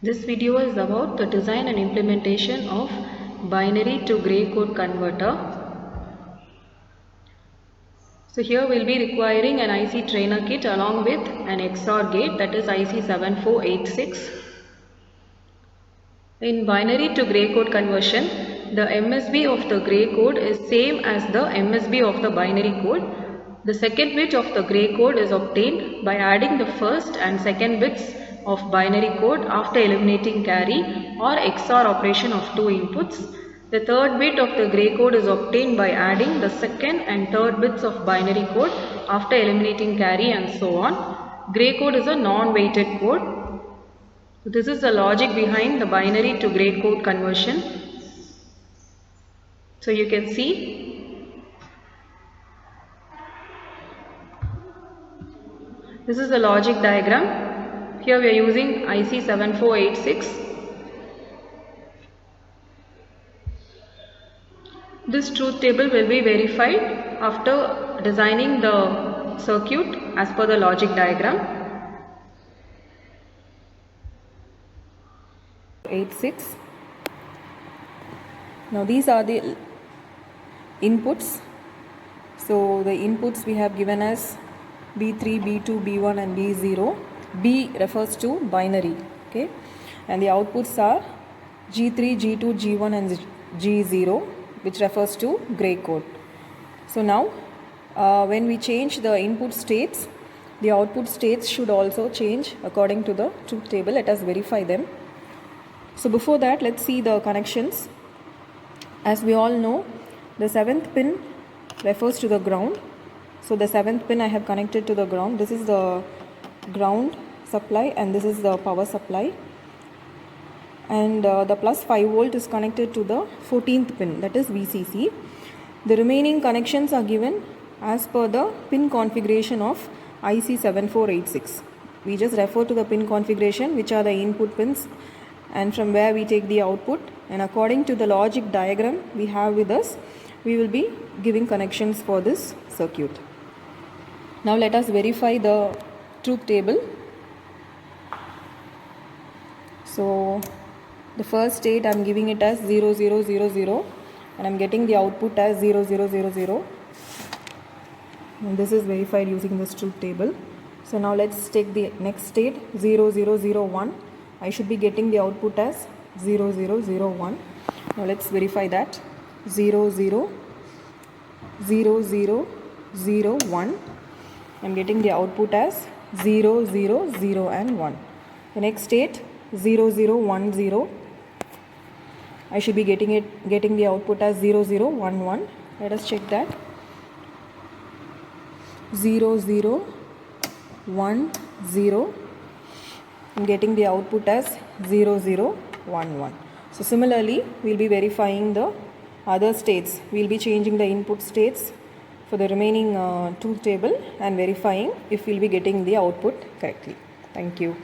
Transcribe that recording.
This video is about the design and implementation of binary to gray code converter. So here we'll be requiring an IC trainer kit along with an XOR gate, that is ECE7486. In binary to gray code conversion, the MSB of the gray code is same as the MSB of the binary code. The second bit of the gray code is obtained by adding the first and second bits of binary code after eliminating carry or XOR operation of two inputs. The third bit of the gray code is obtained by adding the second and third bits of binary code after eliminating carry and so on. Gray code is a non-weighted code. This is the logic behind the binary to gray code conversion. So you can see this is the logic diagram. Here we are using IC7486. This truth table will be verified after designing the circuit as per the logic diagram. 86. Now these are the inputs. So the inputs we have given as B3, B2, B1 and B0. B refers to binary, okay, and the outputs are G3, G2, G1 and G0, which refers to gray code. So now when we change the input states, the output states should also change according to the truth table. Let us verify them. So before that, let's see the connections. As we all know, the 7th pin refers to the ground. So the 7th pin I have connected to the ground. This is the ground supply and this is the power supply. And the plus 5 volt is connected to the 14th pin, that is VCC. The remaining connections are given as per the pin configuration of IC7486. We just refer to the pin configuration, which are the input pins, and from where we take the output, and according to the logic diagram we have with us, we will be giving connections for this circuit. Now let us verify the truth table. So the first state I am giving it as 0000 and I am getting the output as 0000, and this is verified using this truth table. So now let's take the next state 0001. I should be getting the output as 0001. Now let's verify that. 000001. I'm getting the output as 0, 0, 0 and 1. The next state 0010. I should be getting the output as 0011. Let us check that. 0010. I'm getting the output as 0011. So similarly, we'll be verifying the other states. We'll be changing the input states for the remaining truth table and verifying if we'll be getting the output correctly. Thank you.